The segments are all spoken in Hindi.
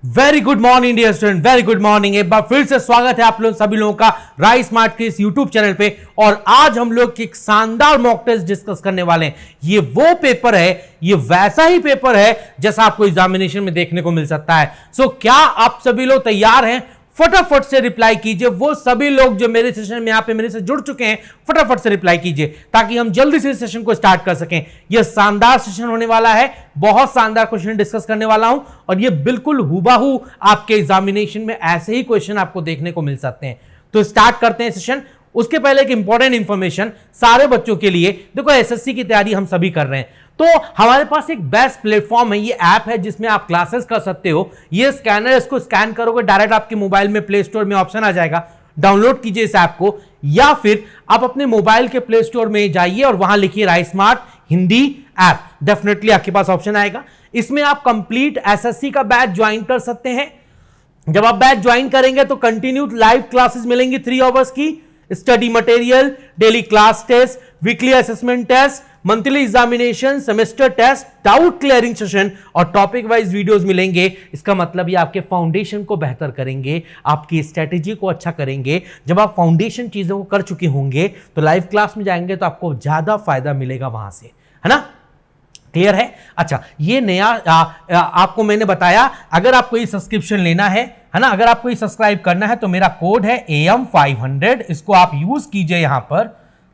Very good morning dear student, very good morning. एक बार फिर से स्वागत है आप लोग सभी लोगों का राइस स्मार्ट के इस यूट्यूब चैनल पे। और आज हम लोग एक शानदार मॉक टेस्ट डिस्कस करने वाले हैं। ये वो पेपर है, ये वैसा ही पेपर है जैसा आपको एग्जामिनेशन में देखने को मिल सकता है। सो क्या आप सभी लोग तैयार हैं? फटाफट से रिप्लाई कीजिए। वो सभी लोग जो मेरे सेशन में यहां पे मेरे से जुड़ चुके हैं, फटाफट से रिप्लाई कीजिए ताकि हम जल्दी से सेशन को स्टार्ट कर सकें। यह शानदार सेशन होने वाला है, बहुत शानदार क्वेश्चन डिस्कस करने वाला हूं और यह बिल्कुल हुबहू आपके एग्जामिनेशन में ऐसे ही क्वेश्चन आपको देखने को मिल सकते हैं। तो स्टार्ट करते हैं सेशन। उसके पहले एक इंपॉर्टेंट इंफॉर्मेशन सारे बच्चों के लिए। देखो, एसएससी की तैयारी हम सभी कर रहे हैं, तो हमारे पास एक बेस्ट प्लेटफॉर्म है, ये ऐप है जिसमें आप क्लासेस कर सकते हो। ये स्कैनर, इसको स्कैन करोगे डायरेक्ट आपके मोबाइल में प्ले स्टोर में ऑप्शन आ जाएगा। डाउनलोड कीजिए इस ऐप को, या फिर आप अपने मोबाइल के प्ले स्टोर में जाइए और वहां लिखिए rice smart Hindi app, definitely आपके पास ऑप्शन आएगा। इसमें आप कंप्लीट एसएससी का बैच ज्वाइन कर सकते हैं। जब आप बैच ज्वाइन करेंगे तो कंटिन्यू लाइव क्लासेस मिलेंगी 3 आवर्स की, study material, daily class test, weekly assessment test, monthly examination, semester test, doubt clearing session और टॉपिक वाइज वीडियोस मिलेंगे। इसका मतलब ये आपके फाउंडेशन को बेहतर करेंगे, आपकी स्ट्रेटेजी को अच्छा करेंगे। जब आप फाउंडेशन चीजों को कर चुके होंगे तो लाइव क्लास में जाएंगे तो आपको ज्यादा फायदा मिलेगा वहां से, है ना? क्लियर है? अच्छा, ये नया आपको मैंने बताया, अगर आपको ये सब्सक्रिप्शन लेना है ना, अगर आपको ये सब्सक्राइब करना है तो मेरा कोड है AM500, इसको आप यूज कीजिए यहां पर,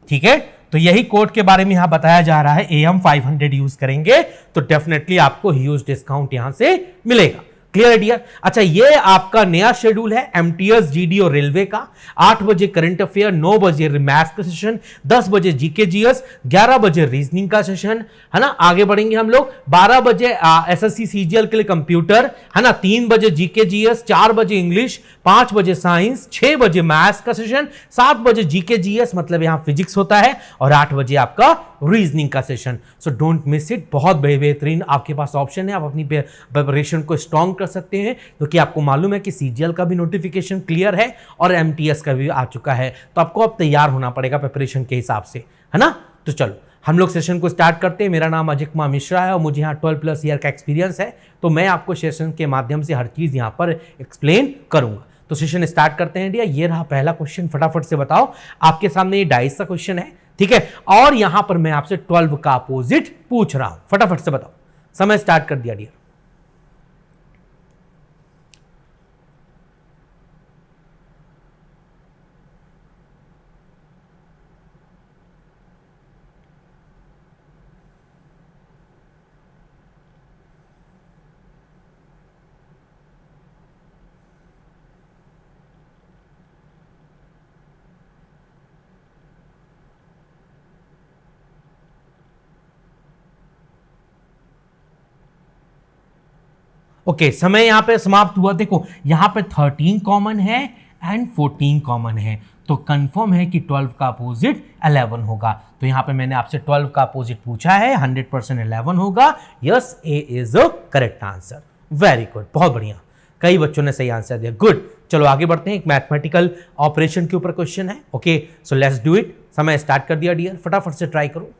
ठीक है? तो यही कोड के बारे में यहां बताया जा रहा है। AM500 यूज करेंगे तो डेफिनेटली आपको ह्यूज डिस्काउंट यहां से मिलेगा। Clear dear? अच्छा, ये आपका नया शेड्यूल है MTS, GD और रेलवे का। 8 बजे करंट अफेयर, 9 बजे मैथ्स का सेशन, 10 बजे जीके जीएस, 11 बजे रीजनिंग का सेशन, है ना? आगे बढ़ेंगे हम लोग। 12 बजे एसएससी सीजीएल के लिए कंप्यूटर, है ना? 3 बजे जीके जीएस, 4 बजे इंग्लिश, 5 बजे साइंस, 6 बजे मैथ्स का सेशन, 7 बजे जीके जीएस मतलब यहां फिजिक्स होता है, और 8 बजे आपका रीजनिंग का session. So don't miss it. बहुत बेहतरीन आपके पास ऑप्शन है, आप अपनी प्रिपरेशन को स्ट्रॉन्ग कर सकते हैं, क्योंकि आपको मालूम है कि सीजीएल का भी नोटिफिकेशन क्लियर है और एमटीएस का भी आ चुका है। तो आपको अब तैयार होना पड़ेगा प्रिपरेशन के हिसाब से, है ना? तो चलो हम लोग सेशन को स्टार्ट करते हैं। मेरा नाम अजय कुमार मिश्रा है और मुझे यहाँ 12+ ईयर का एक्सपीरियंस है, तो मैं आपको सेशन के माध्यम से हर चीज यहाँ पर एक्सप्लेन करूंगा। तो सेशन स्टार्ट करते हैं डियर। ये रहा पहला क्वेश्चन, फटाफट से बताओ। आपके सामने ये डाइस का क्वेश्चन है, ठीक है? और यहां पर मैं आपसे 12 का अपोजिट पूछ रहा हूं, फटाफट से बताओ। समय स्टार्ट कर दिया डियर। ओके, समय यहां पे समाप्त हुआ। देखो यहां पे 13 कॉमन है एंड 14 कॉमन है, तो कंफर्म है कि 12 का अपोजिट 11 होगा। तो यहां पे मैंने आपसे 12 का अपोजिट पूछा है, 100% 11 होगा। Yes, A is a correct answer. Very good, बहुत बढ़िया, कई बच्चों ने सही आंसर दिया। गुड, चलो आगे बढ़ते हैं। एक मैथमेटिकल ऑपरेशन के ऊपर क्वेश्चन है। Okay, so let's do it. समय स्टार्ट कर दिया डियर, फटाफट से ट्राई करो।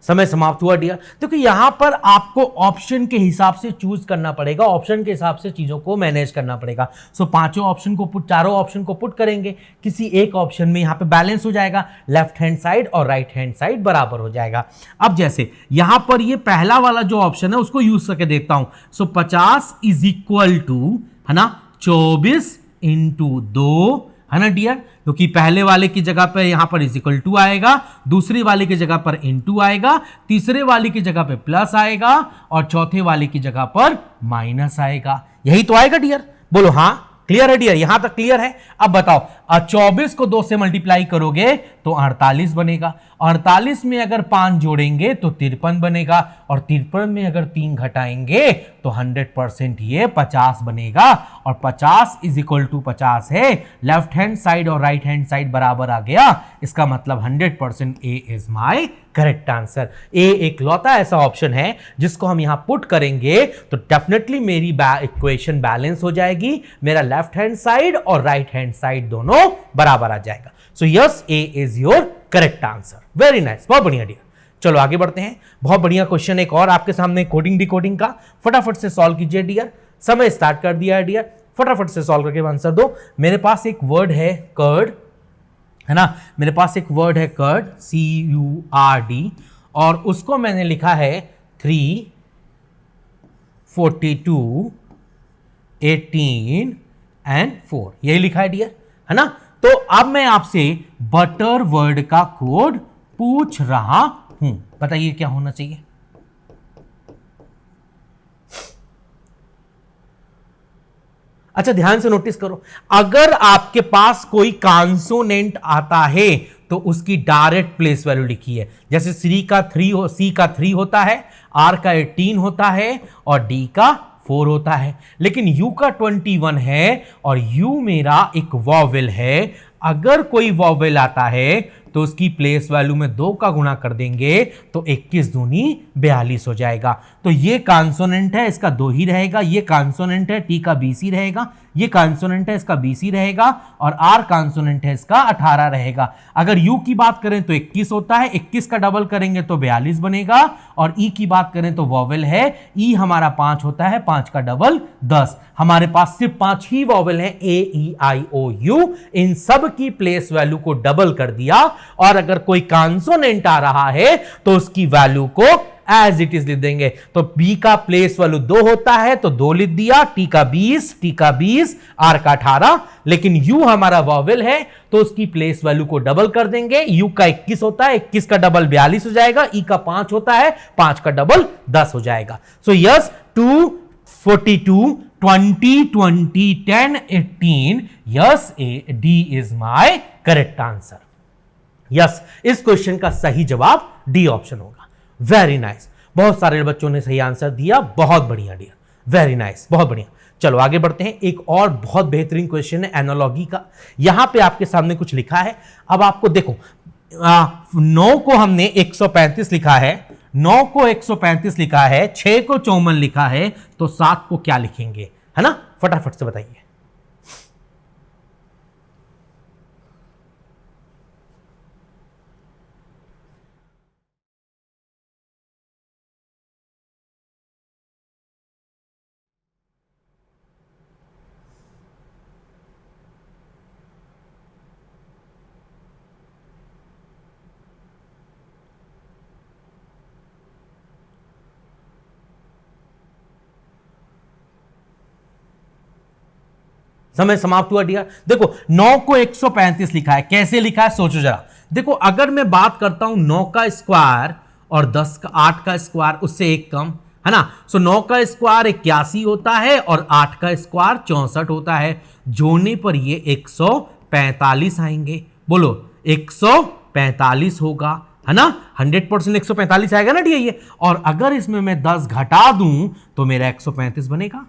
समय समाप्त हुआ डियर। देखो यहां पर आपको ऑप्शन के हिसाब से चूज करना पड़ेगा, ऑप्शन के हिसाब से चीजों को मैनेज करना पड़ेगा। सो पांचों ऑप्शन को चारों ऑप्शन को पुट करेंगे, किसी एक ऑप्शन में यहां पे बैलेंस हो जाएगा, लेफ्ट हैंड साइड और राइट हैंड साइड बराबर हो जाएगा। अब जैसे यहां पर ये पहला वाला जो ऑप्शन है उसको यूज करके देखता हूं। सो 50 इज इक्वल टू, है ना, 24 इंटू 2, है ना डियर? क्योंकि पहले वाले की जगह पर यहां पर इज इक्वल टू आएगा, दूसरी वाले की जगह पर इनटू आएगा, तीसरे वाले की जगह पे प्लस आएगा और चौथे वाले की जगह पर माइनस आएगा। यही तो आएगा डियर, बोलो हाँ। क्लियर है डियर? यहां तक क्लियर है? अब बताओ, और 24 को 2 से मल्टीप्लाई करोगे तो 48 बनेगा। 48 में अगर 5 जोड़ेंगे तो 53 बनेगा, और 53 में अगर 3 घटाएंगे तो 100% ये 50 बनेगा। और 50 इज इक्वल टू 50 है, लेफ्ट हैंड साइड और राइट हैंड साइड बराबर आ गया, इसका मतलब 100% ए इज माई करेक्ट आंसर। ए एक लौता ऐसा ऑप्शन है जिसको हम यहां पुट करेंगे तो डेफिनेटली मेरी इक्वेशन बैलेंस हो जाएगी, मेरा लेफ्ट हैंड साइड और राइट हैंड साइड दोनों बराबर आ जाएगा। So yes, A is your correct answer. Very nice, बहुत बढ़िया डियर। चलो आगे बढ़ते हैं। बहुत बढ़िया क्वेश्चन एक और आपके सामने कोडिंग डिकोडिंग का, फटाफट से सॉल्व कीजिए डियर। समय स्टार्ट कर दिया है डियर, फटाफट से सॉल्व करके आंसर दो। मेरे पास एक वर्ड है कर्ड, है ना, मेरे पास एक वर्ड है कर्ड, CURD, और उसको मैंने लिखा है 3, 42, 18 एंड 4, यही लिखा है डियर, है ना। तो अब मैं आपसे बटर वर्ड का कोड पूछ रहा हूं, बताइए क्या होना चाहिए। अच्छा ध्यान से नोटिस करो, अगर आपके पास कोई कॉन्सोनेंट आता है तो उसकी डायरेक्ट प्लेस वैल्यू लिखी है। जैसे सी का 3 होता है, R का 18 होता है और D का 4 होता है, लेकिन U का 21 है और U मेरा एक वॉवेल है। अगर कोई वॉवेल आता है तो उसकी प्लेस वैल्यू में 2 का गुणा कर देंगे तो 21 दूनी 42 हो जाएगा। तो ये कॉन्सोनेंट है, इसका 2 ही रहेगा। ये कॉन्सोनेंट है, T का BC रहेगा। ये कॉन्सोनेंट है, इसका BC रहेगा। और R कॉन्सोनेंट है, इसका 18 रहेगा। अगर U की बात करें तो 21 होता है, 21 का डबल करेंगे तो 42 बनेगा। और E की बात करें तो वॉवेल है, E हमारा 5 होता है, 5 का डबल 10। हमारे पास सिर्फ 5 ही वॉवेल हैं, AEIOU। इन सब की प्लेस वैल्यू को डबल कर दिया, और अगर कोई कॉन्सोनेंट आ रहा है तो उसकी वैल्यू को एज इट इज लिख देंगे। तो B का प्लेस वैल्यू 2 होता है तो 2 लिख दिया, T का 20, R का 18, लेकिन U हमारा वॉवेल है तो उसकी प्लेस वैल्यू को डबल कर देंगे। U का 21 होता है, 21 का डबल 42 हो जाएगा। E का 5 होता है, 5 का डबल 10 हो जाएगा। So yes, 2, 42, 20, 20, 10, 18, yes, D is my correct answer. Yes, इस क्वेश्चन का सही जवाब डी ऑप्शन होगा। वेरी नाइस, बहुत सारे बच्चों ने सही आंसर दिया, बहुत बढ़िया डियर, वेरी नाइस, बहुत बढ़िया। चलो आगे बढ़ते हैं। एक और बहुत बेहतरीन क्वेश्चन है एनालॉजी का। यहां पे आपके सामने कुछ लिखा है। अब आपको देखो, 9 को हमने 135 लिखा है, 9 को 135 लिखा है, 6 को 54 लिखा है, तो 7 को क्या लिखेंगे, है ना, फटाफट से बताइए। समय समाप्त हुआ डियर। देखो 9 को 135 लिखा है, कैसे लिखा है सोचो जरा। देखो अगर मैं बात करता हूं 9 का स्क्वायर और 8 का स्क्वायर, उससे एक कम, है ना। सो 9 का स्क्वायर 81 होता है और 8 का स्क्वायर 64 होता है। जोड़ने पर ये 145 आएंगे। बोलो 145 होगा, है ना, 100% 145 आएगा ना डियर ये। और अगर इसमें मैं 10 घटा दूं तो मेरा 135 बनेगा,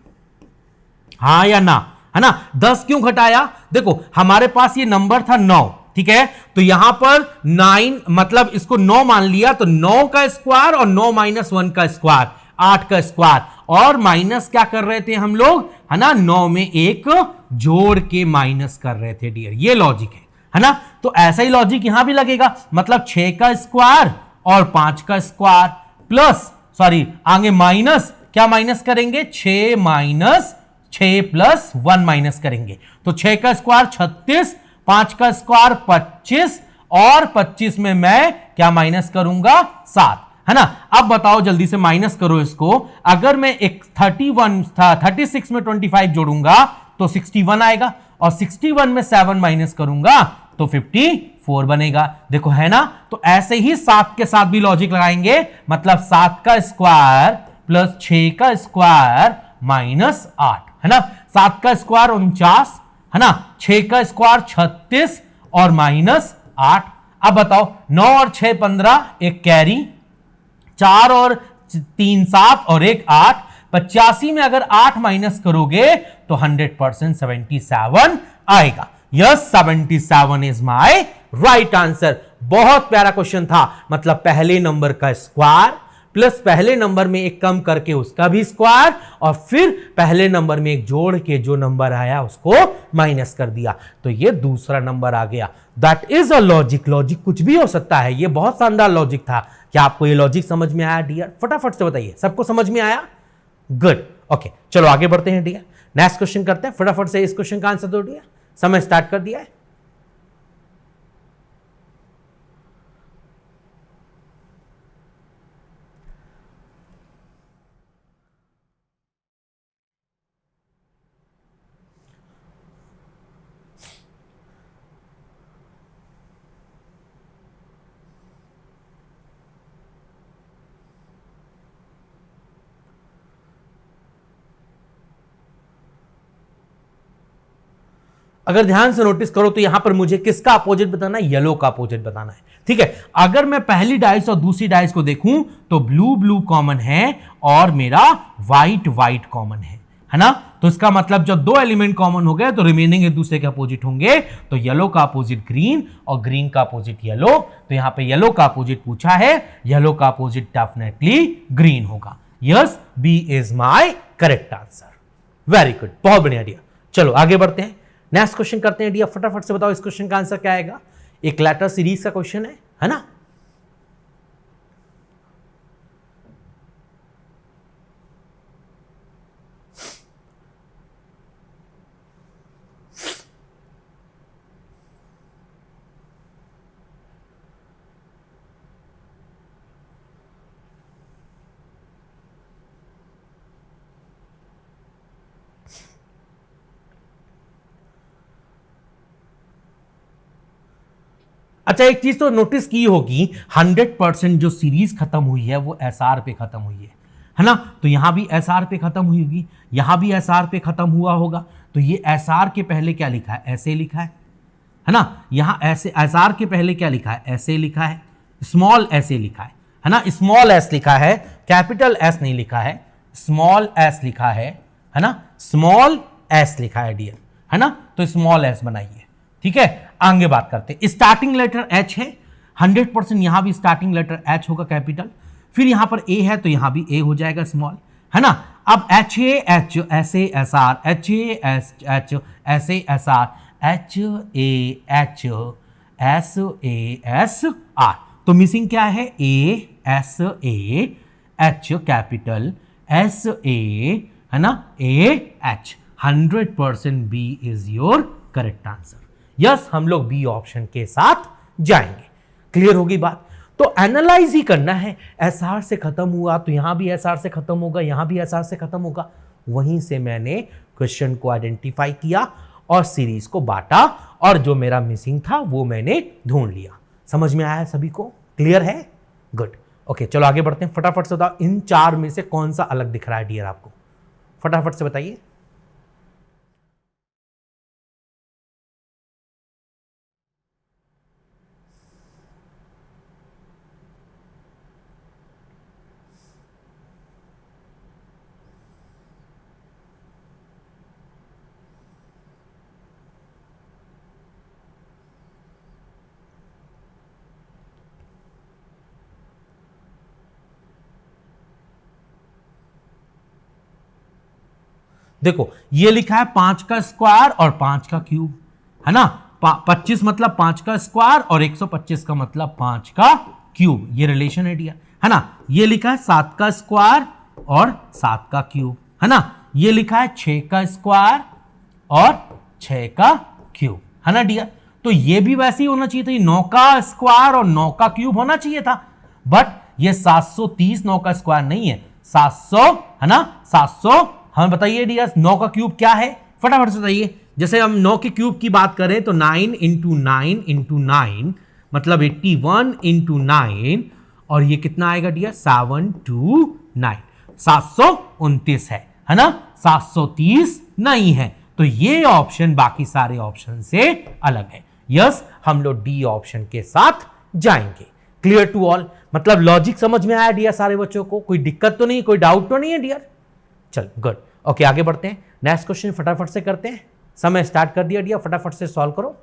हाँ या ना, है ना। 10 क्यों घटाया, देखो हमारे पास ये नंबर था 9, ठीक है, तो यहां पर 9 मतलब इसको 9 मान लिया, तो 9 का स्क्वायर और 9 माइनस 1 का स्क्वायर, 8 का स्क्वायर, और माइनस क्या कर रहे थे हम लोग, है ना, 9 में एक जोड़ के माइनस कर रहे थे डियर, ये लॉजिक है ना। तो ऐसा ही लॉजिक यहां भी लगेगा, मतलब 6 का स्क्वायर और 5 का स्क्वायर प्लस, सॉरी आगे माइनस, क्या माइनस करेंगे, 6 माइनस 6 प्लस 1 माइनस करेंगे, तो 6 का स्क्वायर 36, 5 का स्क्वायर 25, और 25 में मैं क्या माइनस करूंगा, 7, है ना। अब बताओ जल्दी से माइनस करो इसको। अगर मैं एक 36 में 25 जोड़ूंगा तो 61 आएगा, और 61 में 7 माइनस करूंगा तो 54 बनेगा। देखो है ना, तो ऐसे ही 7 के साथ भी लॉजिक लगाएंगे, मतलब 7 का स्क्वायर प्लस 6 का स्क्वायर माइनस 8, है ना। 7 का स्क्वायर 49, है ना। 6 का स्क्वायर 36 और -8। अब बताओ 9 और 6 15, एक कैरी, 4 और 3 7 और एक 8। 85 में अगर 8 माइनस करोगे तो 100% 77 आएगा। Yes, 77 is my right answer. बहुत प्यारा क्वेश्चन था। मतलब पहले नंबर का स्क्वायर प्लस पहले नंबर में एक कम करके उसका भी स्क्वायर और फिर पहले नंबर में एक जोड़ के जो नंबर आया उसको माइनस कर दिया, तो ये दूसरा नंबर आ गया। That is a logic. Logic कुछ भी हो सकता है। ये बहुत शानदार लॉजिक था। क्या आपको ये लॉजिक समझ में आया डियर? फटाफट से बताइए, सबको समझ में आया? गुड। ओके, चलो आगे बढ़ते हैं डियर। नेक्स्ट क्वेश्चन करते हैं। फटाफट से इस क्वेश्चन का आंसर दो डियर। समय स्टार्ट कर दिया है। अगर ध्यान से नोटिस करो तो यहां पर मुझे किसका अपोजिट बताना है? येलो का अपोजिट बताना है। ठीक है, अगर मैं पहली डाइस और दूसरी डाइस को देखूं तो ब्लू ब्लू कॉमन है और मेरा व्हाइट व्हाइट कॉमन है ना। तो इसका मतलब जब दो एलिमेंट कॉमन हो गए तो रिमेनिंग एक दूसरे के अपोजिट होंगे। तो येलो का अपोजिट ग्रीन और ग्रीन का अपोजिट येलो। तो यहां पे येलो का अपोजिट पूछा है, येलो का अपोजिट डेफिनेटली ग्रीन होगा। Yes, B is my correct answer. Very good, बहुत बढ़िया डियर। चलो आगे बढ़ते हैं, नेक्स्ट क्वेश्चन करते हैं डियर। फटाफट से बताओ इस क्वेश्चन का आंसर क्या आएगा? एक लेटर सीरीज का क्वेश्चन है ना। अच्छा, एक चीज तो नोटिस की होगी, 100% जो सीरीज खत्म हुई है वो एसआर पे खत्म हुई है ना। तो यहां भी एसआर पे खत्म हुई होगी, यहां भी एसआर पे खत्म हुआ होगा। तो ये एसआर के पहले क्या लिखा है? ऐसे लिखा है ना। यहां ऐसे एसआर के पहले क्या लिखा है? ऐसे लिखा है, स्मॉल ऐसे लिखा है ना। स्मॉल एस लिखा है, कैपिटल एस नहीं लिखा है, स्मॉल एस लिखा है ना। स्मॉल एस लिखा है डियर, है ना। तो स्मॉल एस बनाइए। ठीक है, आगे बात करते हैं। स्टार्टिंग लेटर एच है, 100% यहां भी स्टार्टिंग लेटर एच होगा कैपिटल। फिर यहां पर ए है तो यहां भी ए हो जाएगा स्मॉल, है ना। अब एच ए एच ऐसे S R, H A S H ऐसे S R, H A H S A S R. तो मिसिंग क्या है? A S A H capital S A, है ना, A H. 100% B is your correct answer. Yes, हम लोग बी ऑप्शन के साथ जाएंगे। क्लियर होगी बात? तो एनालाइज ही करना है। एसआर से खत्म हुआ तो यहां भी एसआर से खत्म होगा, यहां भी एसआर से खत्म होगा। वहीं से मैंने क्वेश्चन को आइडेंटिफाई किया और सीरीज को बांटा और जो मेरा मिसिंग था वो मैंने ढूंढ लिया। समझ में आया सभी को? क्लियर है? गुड। ओके, चलो आगे बढ़ते हैं। फटाफट से बताओ इन चार में से कौन सा अलग दिख रहा है डियर आपको? फटाफट से बताइए। देखो ये लिखा है 5 का स्क्वायर और 5 का क्यूब, है ना। 25 मतलब 5 का स्क्वायर और 125 का मतलब 5 का क्यूब। ये रिलेशन है डियर, है ना। ये लिखा है 7 का स्क्वायर और 7 का क्यूब, है ना। ये लिखा है 6 का स्क्वायर और 6 का क्यूब, है ना डियर। तो ये भी वैसे ही होना चाहिए था, 9 का स्क्वायर और 9 का क्यूब होना चाहिए था। बट ये 730 9 का स्क्वायर नहीं है, 700, है ना। 700। हमें बताइए डियर 9 का क्यूब क्या है? फटाफट से बताइए। जैसे हम 9 के क्यूब की बात करें तो 9 इंटू 9 इंटू 9 मतलब 81 इंटू 9 और ये कितना आएगा डियर? 729। 729 है ना। 730 नहीं है। तो ये ऑप्शन बाकी सारे ऑप्शन से अलग है। यस, हम लोग डी ऑप्शन के साथ जाएंगे। Clear to all? मतलब लॉजिक समझ में आया डियर सारे बच्चों को? कोई दिक्कत तो नहीं, कोई डाउट तो नहीं है डियर? चल गुड, ओके आगे बढ़ते हैं। नेक्स्ट क्वेश्चन फटाफट से करते हैं। समय स्टार्ट कर दिया डियर, फटाफट से सॉल्व करो।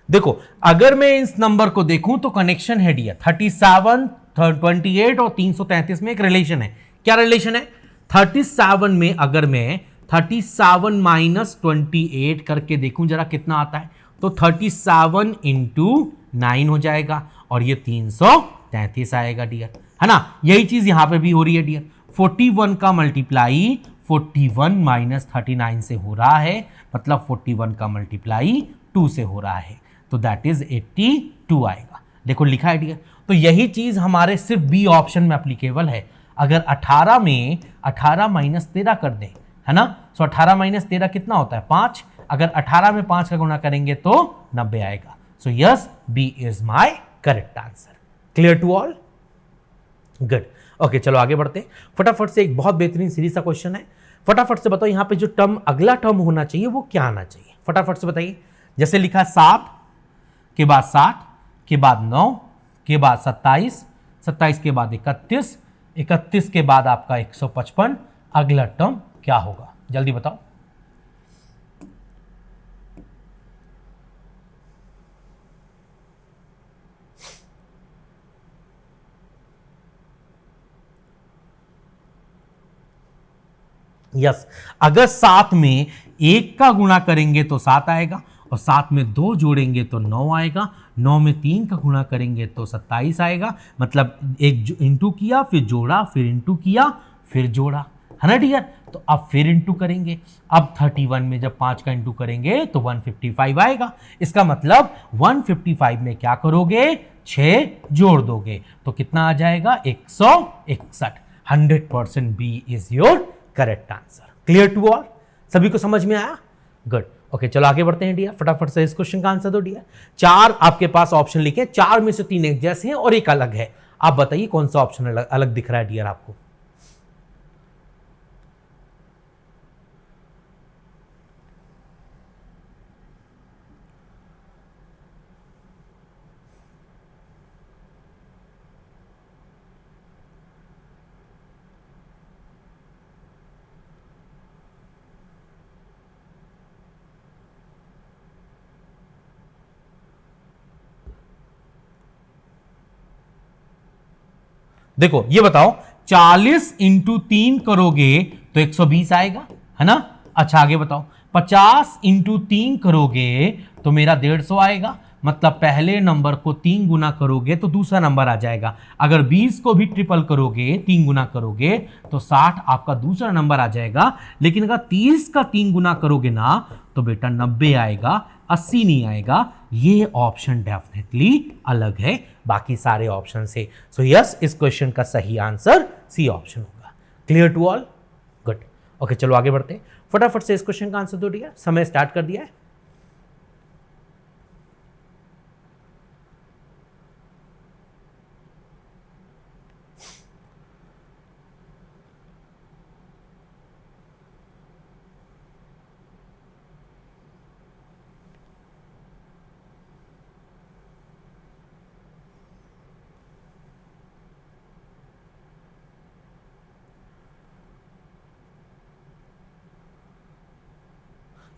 देखो, अगर मैं इस नंबर को देखूं तो कनेक्शन है डियर 37, 28 और 333 में एक रिलेशन है। क्या रिलेशन है? 37 में अगर मैं 37 माइनस 28 करके देखूं जरा कितना आता है, तो 37 इंटू 9 हो जाएगा और ये 333 आएगा डियर, है ना? यही चीज यहां पे भी हो रही है डियर। 41 का मल्टीप्लाई 41 माइनस 39 से हो रहा है, मतलब 41 का मल्टीप्लाई 2 से हो रहा है, तो दैट इज 82 आएगा। देखो लिखा है डियर। तो यही चीज हमारे सिर्फ बी ऑप्शन में एप्लीकेबल है। अगर 18 में 18 माइनस 13 कर दें, है ना, सो 18 माइनस 13 कितना होता है? 5। अगर 18 में 5 का गुणा करेंगे तो 90 आएगा। So yes, B is my correct answer. Clear to all? Good, okay चलो आगे बढ़ते हैं। फटाफट से एक बहुत बेहतरीन सीरीज का क्वेश्चन है। फटाफट से बताओ यहाँ पे जो टर्म अगला टर्म होना चाहिए वो क्या आना चाहिए? फटाफट से बताइए। जैसे लिखा 7 के बाद 7 के बाद 9 के बाद 27, 27 के बाद 31, 31 के बाद आपका 155। अगला टर्म क्या होगा? जल्दी बताओ। यस, अगर 7 में 1 का गुणा करेंगे तो 7 आएगा, और 7 में 2 जोड़ेंगे तो 9 आएगा, 9 में 3 का गुणा करेंगे तो 27 आएगा। मतलब एक इंटू किया फिर जोड़ा, फिर इंटू किया फिर जोड़ा, है ना डियर? तो अब फिर इंटू करेंगे। अब 31 में जब 5 का इंटू करेंगे तो 155 आएगा। इसका मतलब 155 में क्या करोगे? 6 जोड़ दोगे तो कितना आ जाएगा? 161। 100% B is your correct answer. Clear to all? सभी को समझ में आया? गुड, ओके चलो आगे बढ़ते हैं डियर। फटाफट से इस क्वेश्चन का आंसर दो डियर। 4 आपके पास ऑप्शन लिखे, 4 में से 3 एक जैसे हैं और एक अलग है। आप बताइए कौन सा ऑप्शन अलग दिख रहा है डियर आपको? देखो ये बताओ, 40 इंटू 3 करोगे तो 120 आएगा, है ना? अच्छा आगे बताओ, 50 इंटू 3 करोगे तो मेरा 150 आएगा। मतलब पहले नंबर को 3 गुना करोगे तो दूसरा नंबर आ जाएगा। अगर 20 को भी ट्रिपल करोगे, 3 गुना करोगे तो 60 आपका दूसरा नंबर आ जाएगा। लेकिन अगर 30 का 3 गुना करोगे ना तो बेटा 90 आएगा, 80 नहीं आएगा। ये ऑप्शन डेफिनेटली अलग है बाकी सारे ऑप्शन से। सो यस, इस क्वेश्चन का सही आंसर सी ऑप्शन होगा। Clear to all? Good, okay चलो आगे बढ़ते हैं। फटाफट से इस क्वेश्चन का आंसर दो डियर। समय स्टार्ट कर दिया है।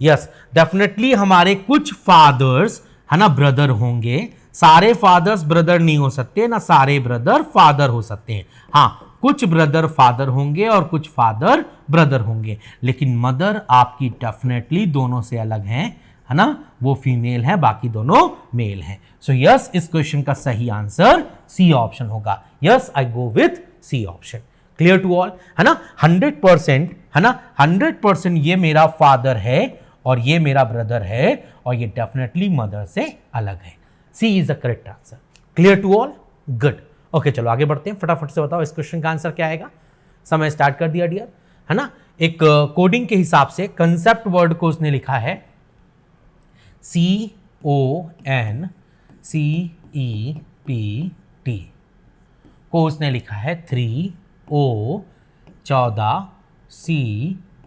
यस, डेफिनेटली हमारे कुछ फादर्स, है ना, ब्रदर होंगे। सारे फादर्स ब्रदर नहीं हो सकते, ना सारे ब्रदर फादर हो सकते हैं। हाँ, कुछ ब्रदर फादर होंगे और कुछ फादर ब्रदर होंगे, लेकिन मदर आपकी डेफिनेटली दोनों से अलग हैं, है ना? वो फीमेल है, बाकी दोनों मेल हैं। सो यस, इस क्वेश्चन का सही आंसर सी ऑप्शन होगा। Yes, I go with C option. Clear to all? है ना? 100%, है ना, 100% ये मेरा फादर है और ये मेरा ब्रदर है और ये डेफिनेटली मदर से अलग है। C is the correct answer. Clear to all? Good. Okay, चलो आगे बढ़ते हैं। फटाफट से बताओ इस क्वेश्चन का आंसर क्या आएगा। समय स्टार्ट कर दिया डियर, है ना। एक कोडिंग के हिसाब से कंसेप्ट वर्ड को उसने लिखा है CONCEPT को उसने लिखा है 3O 14 C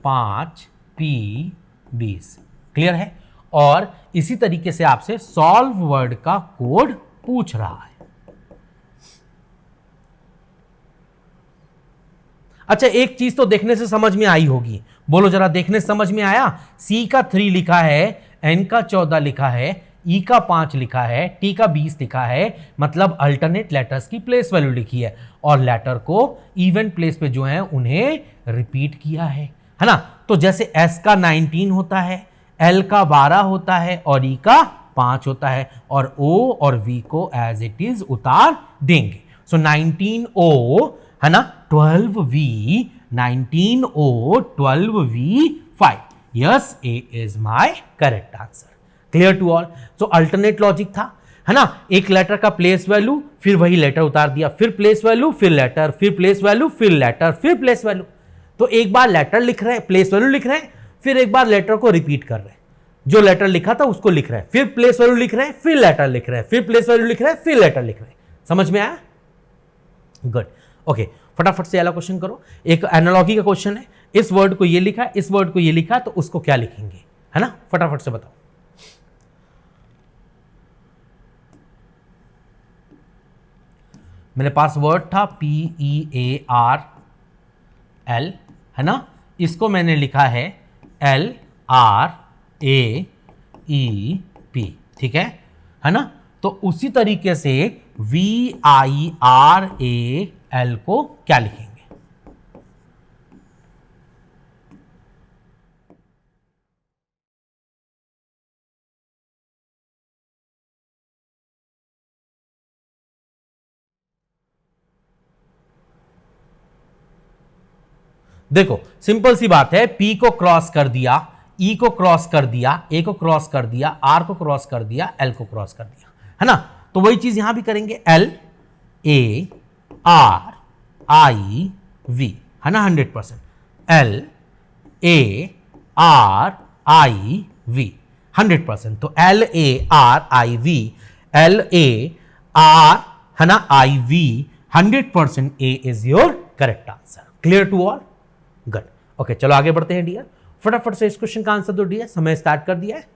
5 P 20। क्लियर है? और इसी तरीके से आपसे सॉल्व वर्ड का कोड पूछ रहा है। अच्छा, एक चीज तो देखने से समझ में आई होगी, बोलो जरा, देखने से समझ में आया? सी का 3 लिखा है, एन का 14 लिखा है, ई का 5 लिखा है, टी का 20 लिखा है, मतलब अल्टरनेट लेटर्स की प्लेस वैल्यू लिखी है और लेटर को इवन प्लेस पे जो है उन्हें रिपीट किया है ना। तो जैसे एस का 19 होता है, एल का 12 होता है और ई का 5 होता है, और ओ और वी को एज इट इज उतार देंगे। सो 19O है ना, 12V 19O 12V5। Yes, A is my correct answer. Clear to all? So alternate logic था, है ना। एक लेटर का प्लेस वैल्यू, फिर वही लेटर उतार दिया, फिर प्लेस वैल्यू, फिर लेटर, फिर प्लेस वैल्यू, फिर लेटर, फिर प्लेस वैल्यू। तो एक बार लेटर लिख रहे हैं, प्लेस वैल्यू लिख रहे हैं, फिर एक बार लेटर को रिपीट कर रहे हैं, जो लेटर लिखा था उसको लिख रहे हैं, फिर प्लेस वैल्यू लिख रहे हैं, फिर लेटर लिख रहे हैं, फिर प्लेस वैल्यू लिख रहे हैं, फिर लेटर लिख रहे हैं। समझ में आया? गुड। ओके, फटाफट से अगला क्वेश्चन करो। एक एनालॉजी का क्वेश्चन है, इस वर्ड को ये लिखा, इस वर्ड को ये लिखा, तो उसको क्या लिखेंगे, है ना। फटाफट से बताओ। मेरे पास वर्ड था PEARL, है ना, इसको मैंने लिखा है LRAEP, ठीक है ना। तो उसी तरीके से VIRAL को क्या लिखेंगे? देखो सिंपल सी बात है, P को क्रॉस कर दिया, E को क्रॉस कर दिया, A को क्रॉस कर दिया, R को क्रॉस कर दिया, L को क्रॉस कर दिया, है ना। तो वही चीज यहां भी करेंगे, LARIV, है ना, 100%। LARIV 100%। तो LARIV, LAR, है ना, IV 100%। A is your correct answer. Clear to all? Good. Okay, चलो आगे बढ़ते हैं डियर। फटाफट से इस क्वेश्चन का आंसर दो डियर, समय स्टार्ट कर दिया है।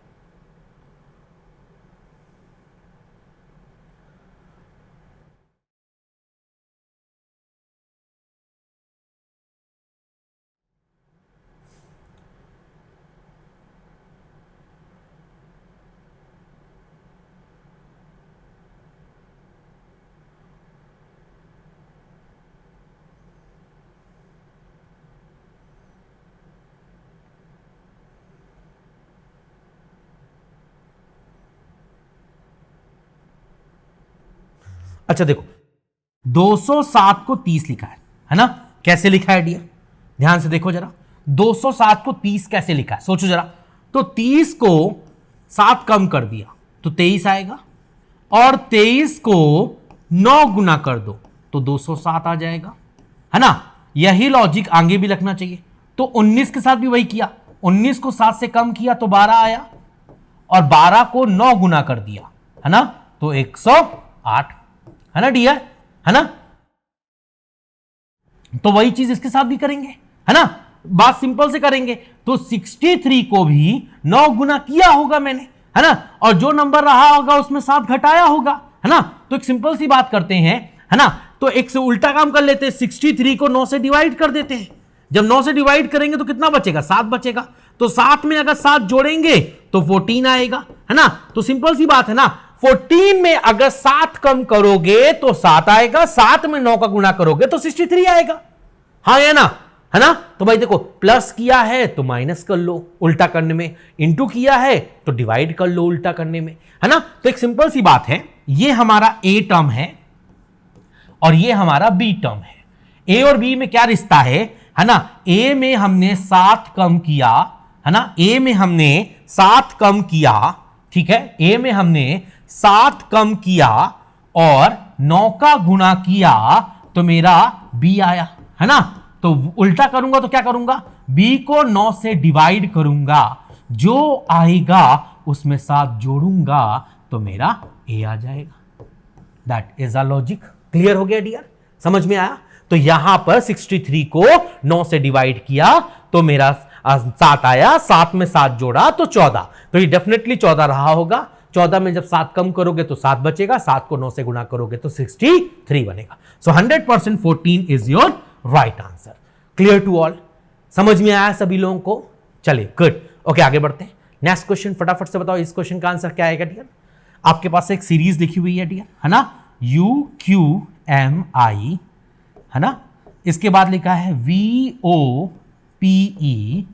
अच्छा देखो, 207 को 30 लिखा है ना। कैसे लिखा है डियर? ध्यान से देखो जरा, 207 को 30 कैसे लिखा है, सोचो जरा। तो 30 को 7 कम कर दिया तो 23 आएगा, और 23 को 9 गुना कर दो तो 207 आ जाएगा, है ना। यही लॉजिक आगे भी रखना चाहिए। तो 19 के साथ भी वही किया, 19 को 7 से कम किया तो 12 आया, और 12 को 9 गुना कर दिया, है ना, तो 108, है ना डियर, है ना। तो वही चीज इसके साथ भी करेंगे, है ना। बात सिंपल से करेंगे तो 63 को भी 9 गुना किया होगा मैंने, है ना, और जो नंबर रहा होगा उसमें 7 घटाया होगा, है ना। तो एक सिंपल सी बात करते हैं, है ना। तो एक से उल्टा काम कर लेते हैं, 63 को 9 से डिवाइड कर देते हैं। जब 9 से डिवाइड करेंगे तो कितना बचेगा? 7 बचेगा। तो 7 में अगर 7 जोड़ेंगे तो 14 आएगा, है ना। तो सिंपल सी बात है ना, 14 में अगर 7 कम करोगे तो 7 आएगा, 7 में 9 का गुणा करोगे तो 63 आएगा, हाँ या ना, है ना। तो भाई देखो, प्लस किया है तो माइनस कर लो उल्टा करने में, इंटू किया है तो डिवाइड कर लो उल्टा करने में, है ना। तो एक सिंपल सी बात है, ये हमारा ए टर्म है और ये हमारा बी टर्म है। ए और बी में क्या रिश्ता है ना। ए में हमने 7 कम किया है ना, ए में हमने 7 कम किया, ठीक है, ए में हमने 7 कम किया और 9 का गुणा किया तो मेरा बी आया, है ना। तो उल्टा करूंगा तो क्या करूंगा, बी को 9 से डिवाइड करूंगा, जो आएगा उसमें 7 जोड़ूंगा तो मेरा ए आ जाएगा। That is a logic. Clear हो गया डियर, समझ में आया। तो यहां पर 63 को 9 से डिवाइड किया तो मेरा 7 आया, 7 में 7 जोड़ा तो 14, तो ये डेफिनेटली 14 रहा होगा। 14 में जब 7 कम करोगे तो 7 बचेगा, 7 को 9 से गुणा करोगे तो 63 बनेगा। So 100% 14 is your right answer. Clear to all, समझ में आया सभी लोगों को। चलिए गुड, ओके आगे बढ़ते हैं। नेक्स्ट क्वेश्चन फटाफट से बताओ, इस क्वेश्चन का आंसर क्या आएगा डियर। आपके पास एक सीरीज लिखी हुई है डियर, है ना, UQMI, है ना, इसके बाद लिखा है VOPE,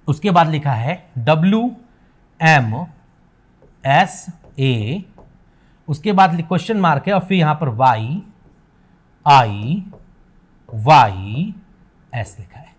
उसके बाद लिखा है WMSA, उसके बाद क्वेश्चन मार्क है और फिर यहां पर YIYS लिखा है।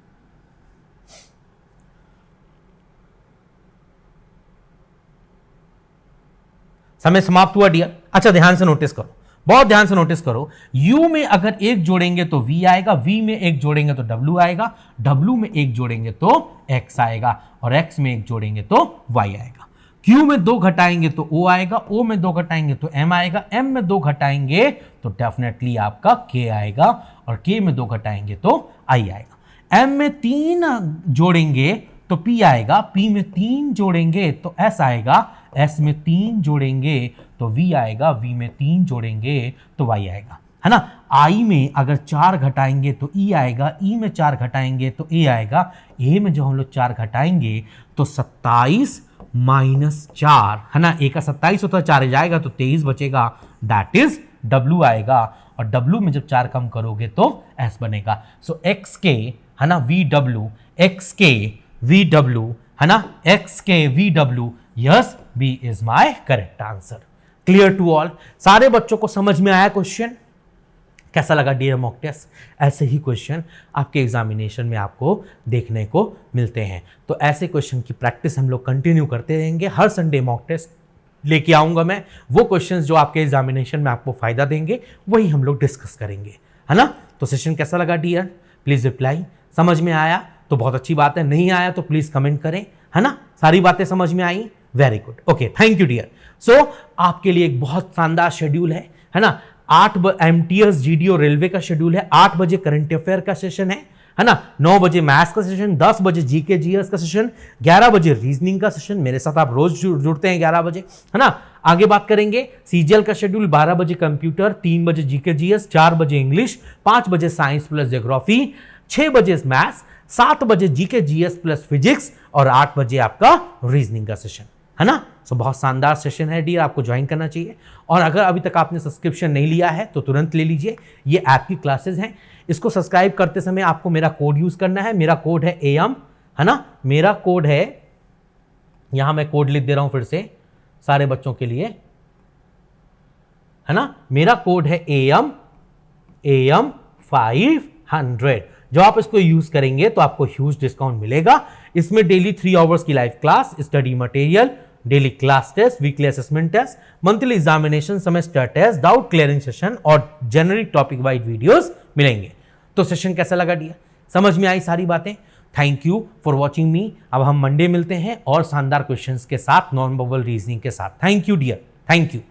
समय समाप्त हुआ डियर। अच्छा ध्यान से नोटिस करो, बहुत ध्यान से नोटिस करो, U में अगर 1 जोड़ेंगे तो V आएगा, V में 1 जोड़ेंगे तो W आएगा, W में 1 जोड़ेंगे तो X आएगा और X में 1 जोड़ेंगे तो Y आएगा। Q में 2 घटाएंगे तो O आएगा, O में 2 घटाएंगे तो M आएगा, M में 2 घटाएंगे तो डेफिनेटली आपका K आएगा और K में 2 घटाएंगे तो I आएगा। M में 3 जोड़ेंगे तो P आएगा, P में 3 जोड़ेंगे तो S आएगा, S में 3 जोड़ेंगे तो V आएगा, V में 3 जोड़ेंगे तो Y आएगा, है ना। I में अगर 4 घटाएंगे तो E आएगा, E में 4 घटाएंगे तो A आएगा, A में जो हम लोग 4 घटाएंगे तो 27 माइनस 4, है ना, A का 27 होता है, 4 जाएगा तो 23 बचेगा, दैट इज W आएगा और W में जब 4 कम करोगे तो S बनेगा। सो XK, है ना, VW, XK VW, है ना, XK VW, yes B is my correct answer. Clear to all, सारे बच्चों को समझ में आया क्वेश्चन। कैसा लगा डियर मॉक टेस्ट? ऐसे ही क्वेश्चन आपके एग्जामिनेशन में आपको देखने को मिलते हैं, तो ऐसे क्वेश्चन की प्रैक्टिस हम लोग कंटिन्यू करते रहेंगे। हर संडे मॉक टेस्ट लेके आऊंगा मैं, वो क्वेश्चंस जो आपके एग्जामिनेशन में आपको फायदा देंगे वही हम लोग डिस्कस करेंगे, है ना। तो सेशन कैसा लगा डियर, प्लीज रिप्लाई। समझ में आया तो बहुत अच्छी बात है, नहीं आया तो प्लीज कमेंट करें, है ना। सारी बातें समझ में आई, very good, okay, thank you dear. So आपके लिए एक बहुत शानदार शेड्यूल है ना। 8 MTS GDO रेलवे का शेड्यूल है, 8 बजे करंट अफेयर का सेशन है ना, 9 बजे मैथ्स का सेशन, 10 बजे GK GS का सेशन, 11 बजे रीजनिंग का सेशन। मेरे साथ आप रोज जुड़ते हैं 11 बजे, है ना। आगे बात करेंगे CGL का शेड्यूल, 12 बजे कंप्यूटर, 3 बजे GK GS, 4 बजे इंग्लिश, 5 बजे साइंस प्लस ज्योग्राफी, 6 बजे मैथ्स, 7 बजे GK GS प्लस फिजिक्स और 8 बजे आपका रीजनिंग का सेशन, है ना। सो बहुत शानदार सेशन है डियर, आपको ज्वाइन करना चाहिए। और अगर अभी तक आपने सब्सक्रिप्शन नहीं लिया है तो तुरंत ले लीजिए, ये ऐप की क्लासेस हैं। इसको सब्सक्राइब करते समय आपको मेरा कोड यूज करना है, मेरा कोड है AM, है ना। मेरा कोड है, यहां मैं कोड लिख दे रहा हूं फिर से सारे बच्चों के लिए, है ना। मेरा कोड है AM 500। जो आप इसको यूज करेंगे तो आपको ह्यूज डिस्काउंट मिलेगा। इसमें डेली 3 आवर्स की live class, study material, daily class test, weekly assessment test, monthly examination, semester test, doubt clearing session और जेनरिक टॉपिक वाइज वीडियोस मिलेंगे। तो सेशन कैसा लगा डियर, समझ में आई सारी बातें? थैंक यू फॉर वॉचिंग मी। अब हम मंडे मिलते हैं और शानदार क्वेश्चंस के साथ, नॉन बबल रीजनिंग के साथ। Thank you dear, thank you.